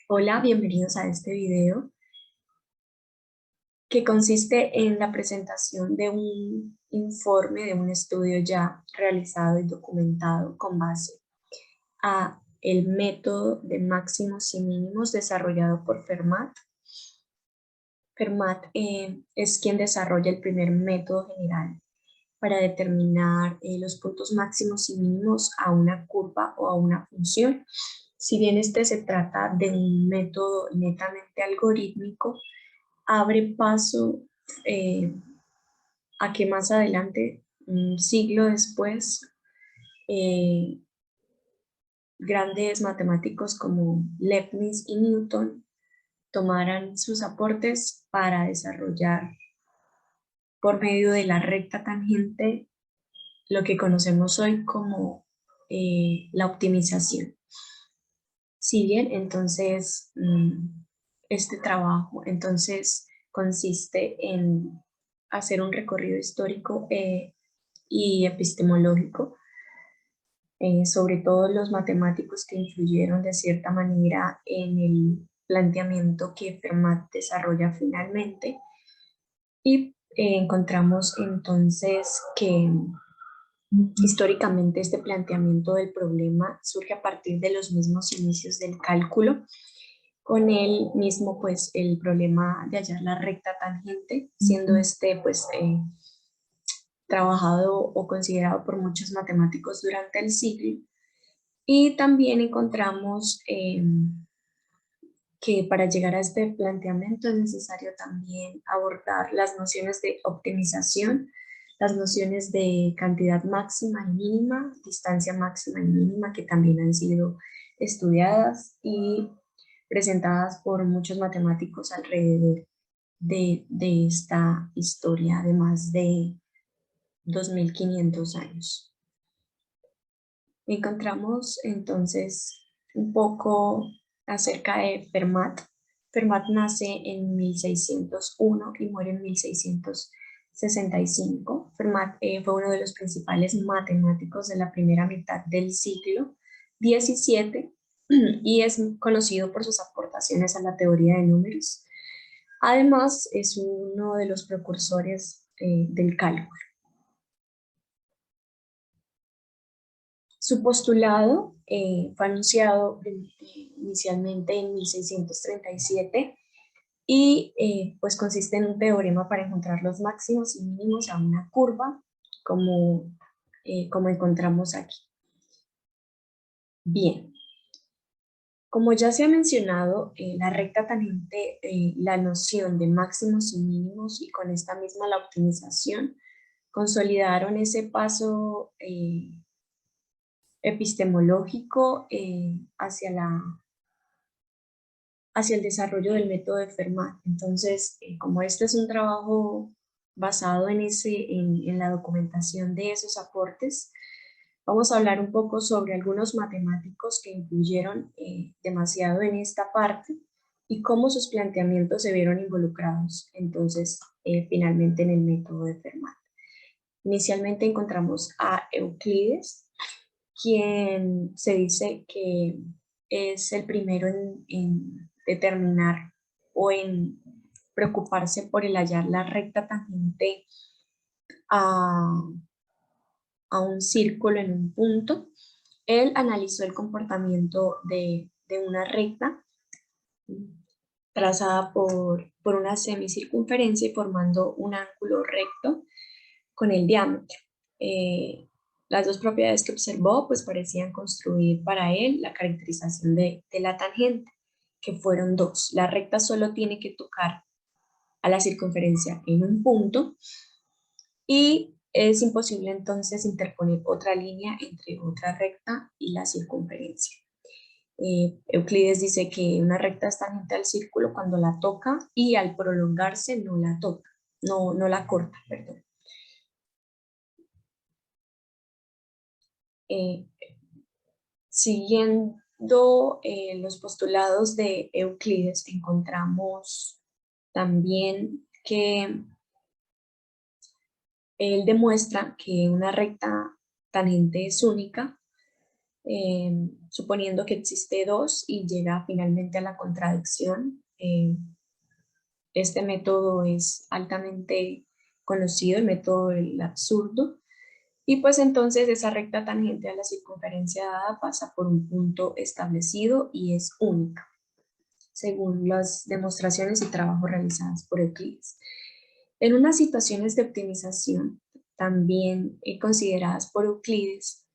Hola, bienvenidos a este video que consiste en la presentación de un informe de un estudio ya realizado y documentado con base a el método de máximos y mínimos desarrollado por Fermat. Fermat es quien desarrolla el primer método general para determinar los puntos máximos y mínimos a una curva o a una función. Si bien este se trata de un método netamente algorítmico, abre paso eh, a que más adelante, un siglo después, eh, grandes matemáticos como Leibniz y Newton tomaran sus aportes para desarrollar por medio de la recta tangente lo que conocemos hoy como la optimización. Si bien entonces este trabajo entonces consiste en hacer un recorrido histórico y epistemológico sobre todo los matemáticos que influyeron de cierta manera en el planteamiento que Fermat desarrolla finalmente y encontramos entonces que históricamente este planteamiento del problema surge a partir de los mismos inicios del cálculo, con el mismo pues el problema de hallar la recta tangente, siendo este pues trabajado o considerado por muchos matemáticos durante el siglo. Y también encontramos que para llegar a este planteamiento es necesario también abordar las nociones de optimización, las nociones de cantidad máxima y mínima, distancia máxima y mínima, que también han sido estudiadas y presentadas por muchos matemáticos alrededor de esta historia de más de 2500 años. Encontramos entonces un poco acerca de Fermat. Fermat nace en 1601 y muere en 1665. Fermat fue uno de los principales matemáticos de la primera mitad del siglo XVII y es conocido por sus aportaciones a la teoría de números. Además, es uno de los precursores del cálculo. Su postulado fue anunciado inicialmente en 1637 y pues consiste en un teorema para encontrar los máximos y mínimos a una curva como, como encontramos aquí. Bien, como ya se ha mencionado, la recta tangente, la noción de máximos y mínimos y con esta misma la optimización consolidaron ese paso epistemológico hacia el desarrollo del método de Fermat. Entonces, como este es un trabajo basado en la documentación de esos aportes, vamos a hablar un poco sobre algunos matemáticos que influyeron demasiado en esta parte y cómo sus planteamientos se vieron involucrados, entonces, finalmente en el método de Fermat. Inicialmente encontramos a Euclides, quien se dice que es el primero en determinar o en preocuparse por el hallar la recta tangente a, a un círculo en un punto. Él analizó el comportamiento de una recta trazada por una semicircunferencia y formando un ángulo recto con el diámetro. Las dos propiedades que observó pues parecían construir para él la caracterización de la tangente, que fueron dos. La recta solo tiene que tocar a la circunferencia en un punto y es imposible entonces interponer otra línea entre otra recta y la circunferencia. Euclides dice que una recta es tangente al círculo cuando la toca y al prolongarse no la toca, no la corta, perdón. Eh, Siguiendo los postulados de Euclides, encontramos también que él demuestra que una recta tangente es única suponiendo que existe 2 y llega finalmente a la contradicción. Este método es altamente conocido, el método del absurdo, y pues entonces esa recta tangente a la circunferencia dada pasa por un punto establecido y es única, según las demostraciones y trabajos realizados por Euclides. En unas situaciones de optimización, también consideradas por Euclides,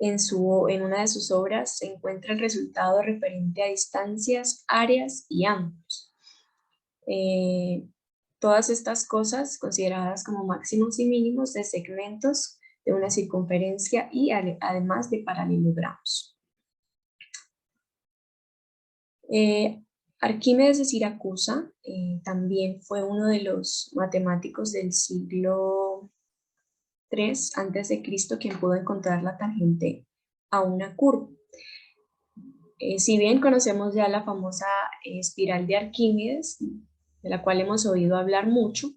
en una de sus obras se encuentra el resultado referente a distancias, áreas y ángulos. Todas estas cosas consideradas como máximos y mínimos de segmentos de una circunferencia y además de paralelogramos. Arquímedes de Siracusa también fue uno de los matemáticos del siglo III a.C. quien pudo encontrar la tangente a una curva. Si bien conocemos ya la famosa espiral de Arquímedes, de la cual hemos oído hablar mucho,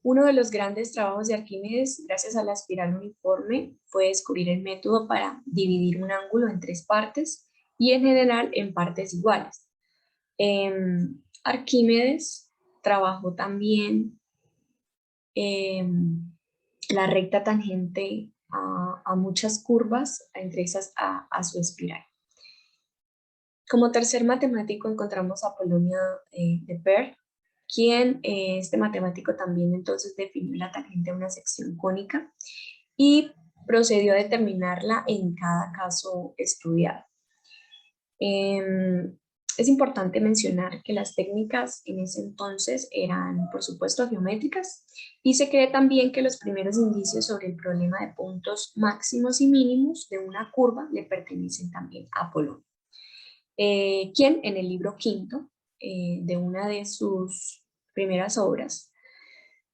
uno de los grandes trabajos de Arquímedes, gracias a la espiral uniforme, fue descubrir el método para dividir un ángulo en 3 partes y en general en partes iguales. Arquímedes trabajó también la recta tangente a muchas curvas, entre esas a su espiral. Como tercer matemático encontramos a Apolonio de Perl, quien este matemático también entonces definió la tangente a una sección cónica y procedió a determinarla en cada caso estudiado. Es importante mencionar que las técnicas en ese entonces eran, por supuesto, geométricas, y se cree también que los primeros indicios sobre el problema de puntos máximos y mínimos de una curva le pertenecen también a Apolonio, quien en el libro quinto de una de sus primeras obras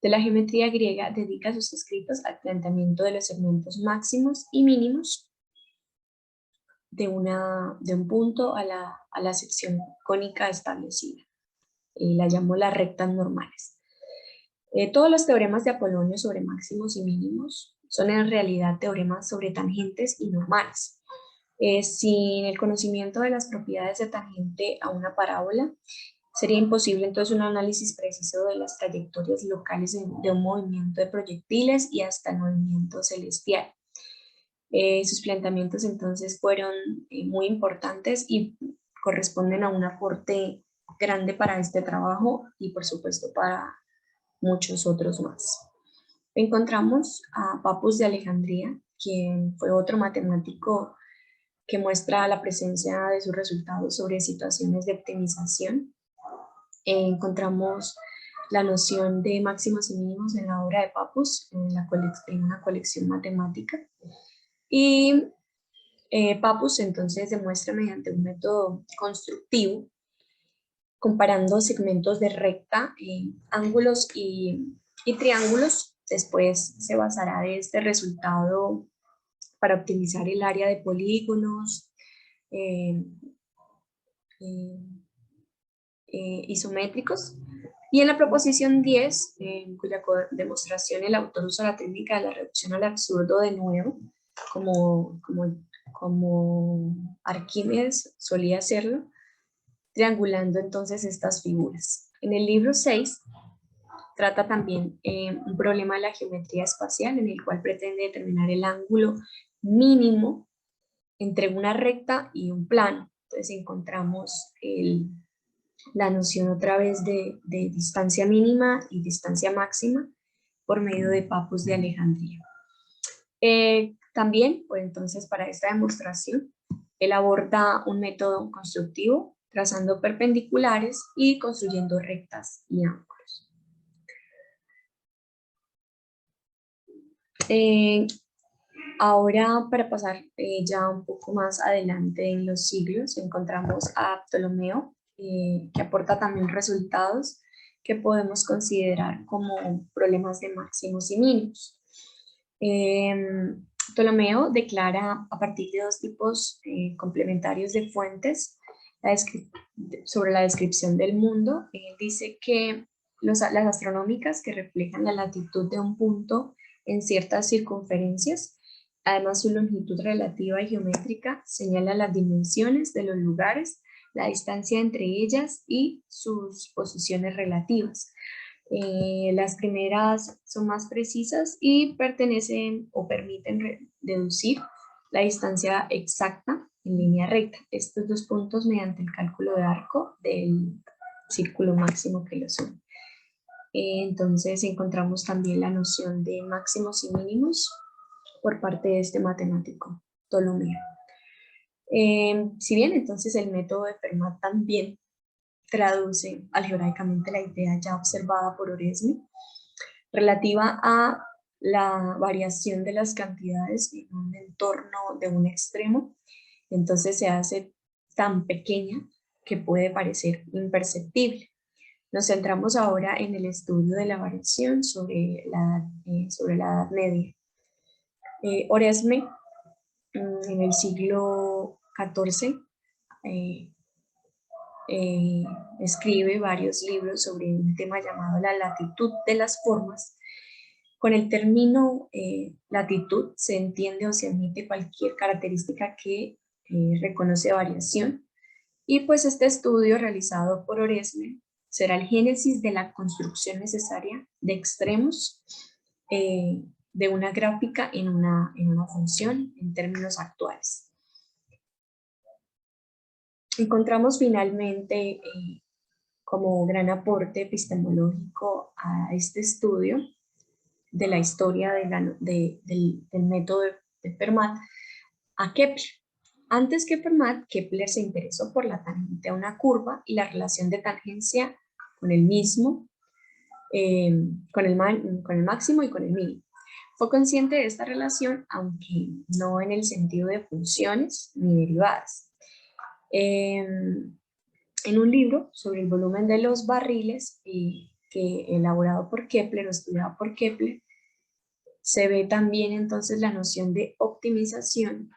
de la geometría griega dedica sus escritos al planteamiento de los segmentos máximos y mínimos de un punto a la sección cónica establecida. La llamó las rectas normales. Todos los teoremas de Apolonio sobre máximos y mínimos son en realidad teoremas sobre tangentes y normales. Sin el conocimiento de las propiedades de tangente a una parábola, sería imposible entonces un análisis preciso de las trayectorias locales de un movimiento de proyectiles y hasta el movimiento celestial. Sus planteamientos entonces fueron muy importantes y corresponden a un aporte grande para este trabajo y por supuesto para muchos otros más. Encontramos a Papus de Alejandría, quien fue otro matemático que muestra la presencia de sus resultados sobre situaciones de optimización. Encontramos la noción de máximos y mínimos en la obra de Papus, en una colección matemática. Y Papus entonces demuestra mediante un método constructivo, comparando segmentos de recta, ángulos y triángulos. Después se basará de este resultado para optimizar el área de polígonos isométricos. Y en la proposición 10, en cuya demostración el autor usa la técnica de la reducción al absurdo de nuevo, como Arquímedes solía hacerlo, triangulando entonces estas figuras. En el libro 6 trata también un problema de la geometría espacial en el cual pretende determinar el ángulo mínimo entre una recta y un plano. Entonces encontramos la noción otra vez de distancia mínima y distancia máxima por medio de Papus de Alejandría. También, pues entonces para esta demostración, él aborda un método constructivo, trazando perpendiculares y construyendo rectas y ángulos. Ahora, para pasar ya un poco más adelante en los siglos, encontramos a Ptolomeo, que aporta también resultados que podemos considerar como problemas de máximos y mínimos. Ptolomeo declara a partir de 2 tipos complementarios de fuentes sobre la descripción del mundo. Él dice que las astronómicas, que reflejan la latitud de un punto en ciertas circunferencias, Además, su longitud relativa y geométrica señala las dimensiones de los lugares, la distancia entre ellas y sus posiciones relativas. Las primeras son más precisas y pertenecen o permiten deducir la distancia exacta en línea recta. Estos dos puntos mediante el cálculo de arco del círculo máximo que los une. Entonces encontramos también la noción de máximos y mínimos por parte de este matemático, Ptolomeo. Si bien entonces el método de Fermat también traduce algebraicamente la idea ya observada por Oresme relativa a la variación de las cantidades en un entorno de un extremo, entonces se hace tan pequeña que puede parecer imperceptible. Nos centramos ahora en el estudio de la variación sobre la Edad Media. Oresme, en el siglo XIV, escribe varios libros sobre un tema llamado la latitud de las formas. Con el término latitud se entiende o se admite cualquier característica que reconoce variación, y pues este estudio realizado por Oresme será el génesis de la construcción necesaria de extremos de una gráfica en una función en términos actuales. Encontramos finalmente como gran aporte epistemológico a este estudio de la historia del método de Fermat a Kepler. Antes que Fermat, Kepler se interesó por la tangente a una curva y la relación de tangencia con el mismo, con el máximo y con el mínimo. Fue consciente de esta relación, aunque no en el sentido de funciones ni derivadas. En un libro sobre el volumen de los barriles, que elaborado por Kepler o estudiado por Kepler, se ve también entonces la noción de optimización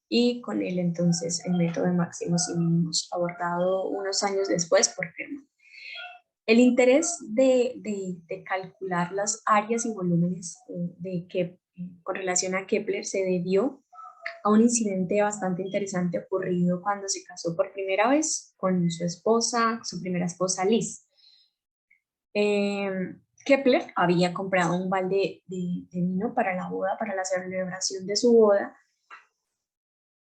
y con él entonces el método de máximos y mínimos abordado unos años después por Fermat. El interés de calcular las áreas y volúmenes con relación a Kepler se debió a un incidente bastante interesante ocurrido cuando se casó por primera vez con su primera esposa Liz. Kepler había comprado un balde de vino para la boda, para la celebración de su boda,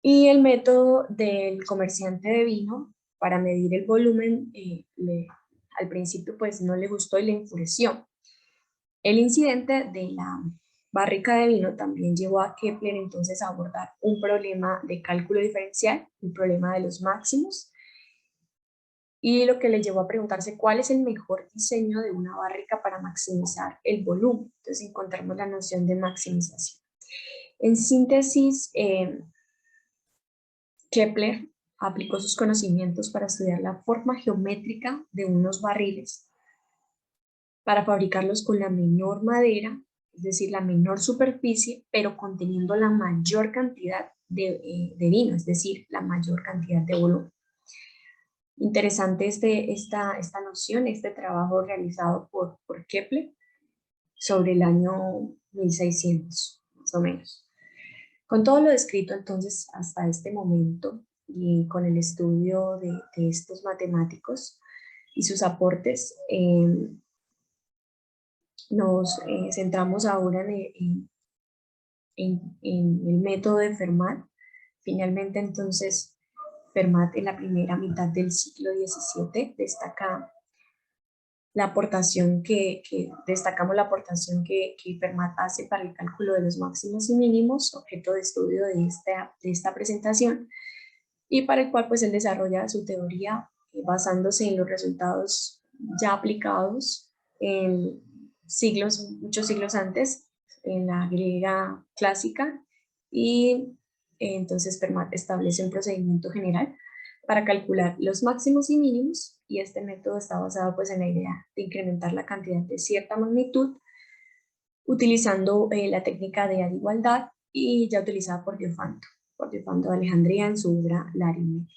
y el método del comerciante de vino para medir el volumen al principio pues no le gustó y le enfureció. El incidente de la barrica de vino también llevó a Kepler entonces a abordar un problema de cálculo diferencial, el problema de los máximos, y lo que le llevó a preguntarse cuál es el mejor diseño de una barrica para maximizar el volumen. Entonces encontramos la noción de maximización. En síntesis, Kepler aplicó sus conocimientos para estudiar la forma geométrica de unos barriles, para fabricarlos con la menor madera, es decir, la menor superficie, pero conteniendo la mayor cantidad de vino, es decir, la mayor cantidad de volumen. Interesante esta noción, este trabajo realizado por Kepler sobre el año 1600, más o menos. Con todo lo descrito entonces hasta este momento y con el estudio de estos matemáticos y sus aportes, nos centramos ahora en el método de Fermat. Finalmente entonces Fermat en la primera mitad del siglo XVII destaca la aportación destacamos la aportación que Fermat hace para el cálculo de los máximos y mínimos, objeto de estudio de esta presentación, y para el cual pues él desarrolla su teoría basándose en los resultados ya aplicados en muchos siglos antes, en la griega clásica, y entonces Fermat establece un procedimiento general para calcular los máximos y mínimos, y este método está basado pues en la idea de incrementar la cantidad de cierta magnitud utilizando la técnica de igualdad y ya utilizada por Diofanto de Alejandría en su obra La aritmética.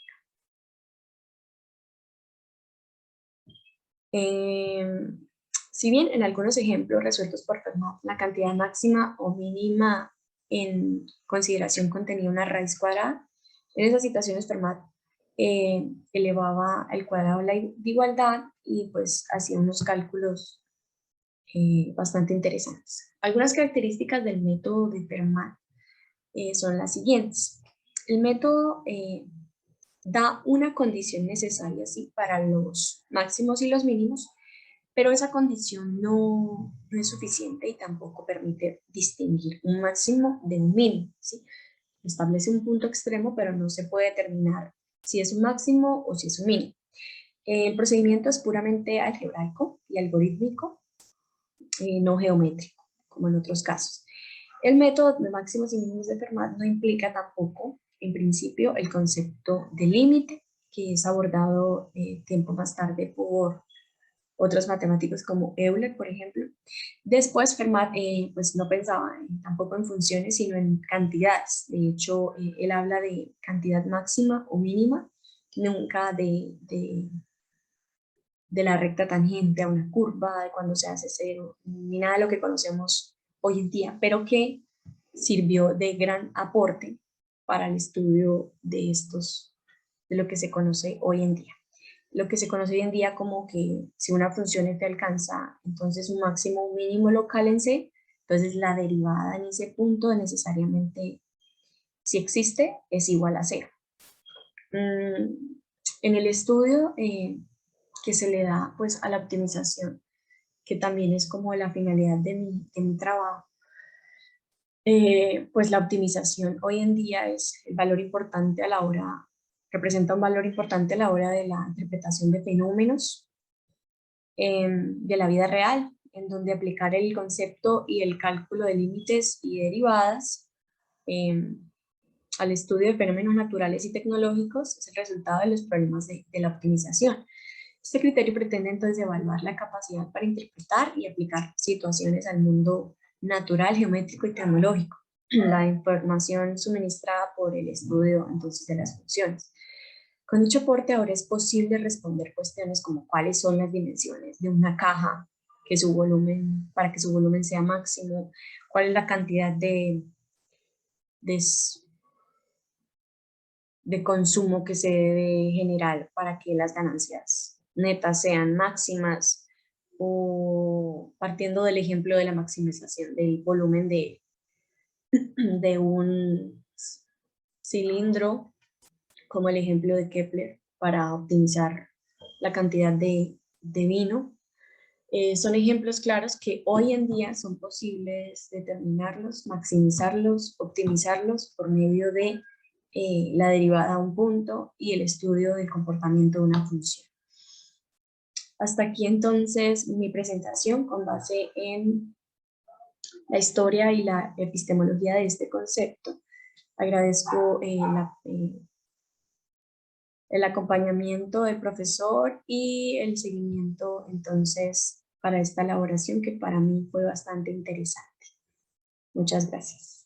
Si bien en algunos ejemplos resueltos por Fermat la cantidad máxima o mínima en consideración contenía una raíz cuadrada. En esas situaciones Fermat elevaba al cuadrado la igualdad y pues hacía unos cálculos bastante interesantes. Algunas características del método de Fermat son las siguientes. El método da una condición necesaria ¿sí? para los máximos y los mínimos, pero esa condición no es suficiente y tampoco permite distinguir un máximo de un mínimo, ¿sí? Establece un punto extremo, pero no se puede determinar si es un máximo o si es un mínimo. El procedimiento es puramente algebraico y algorítmico, no geométrico, como en otros casos. El método de máximos y mínimos de Fermat no implica tampoco, en principio, el concepto de límite, que es abordado tiempo más tarde por otros matemáticos como Euler, por ejemplo. Después Fermat pues no pensaba tampoco en funciones, sino en cantidades. De hecho, él habla de cantidad máxima o mínima, nunca de la recta tangente a una curva, de cuando se hace cero, ni nada de lo que conocemos hoy en día, pero que sirvió de gran aporte para el estudio de de lo que se conoce hoy en día. Lo que se conoce hoy en día como que si una función f alcanza entonces un máximo o un mínimo local en C, entonces la derivada en ese punto necesariamente, si existe, es igual a cero. En el estudio que se le da pues a la optimización, que también es como la finalidad de mi trabajo, pues la optimización hoy en día es el valor importante a la hora, representa un valor importante a la hora de la interpretación de fenómenos de la vida real, en donde aplicar el concepto y el cálculo de límites y derivadas al estudio de fenómenos naturales y tecnológicos es el resultado de los problemas de la optimización. Este criterio pretende entonces evaluar la capacidad para interpretar y aplicar situaciones al mundo natural, geométrico y tecnológico, la información suministrada por el estudio entonces de las funciones. Con dicho aporte ahora es posible responder cuestiones como cuáles son las dimensiones de una caja que su volumen, para que su volumen sea máximo, cuál es la cantidad de consumo que se debe generar para que las ganancias netas sean máximas, o partiendo del ejemplo de la maximización del volumen de un cilindro, como el ejemplo de Kepler, para optimizar la cantidad de vino. Son ejemplos claros que hoy en día son posibles determinarlos, maximizarlos, optimizarlos por medio de la derivada a un punto y el estudio del comportamiento de una función. Hasta aquí entonces mi presentación con base en la historia y la epistemología de este concepto. Agradezco el acompañamiento del profesor y el seguimiento entonces para esta elaboración que para mí fue bastante interesante. Muchas gracias.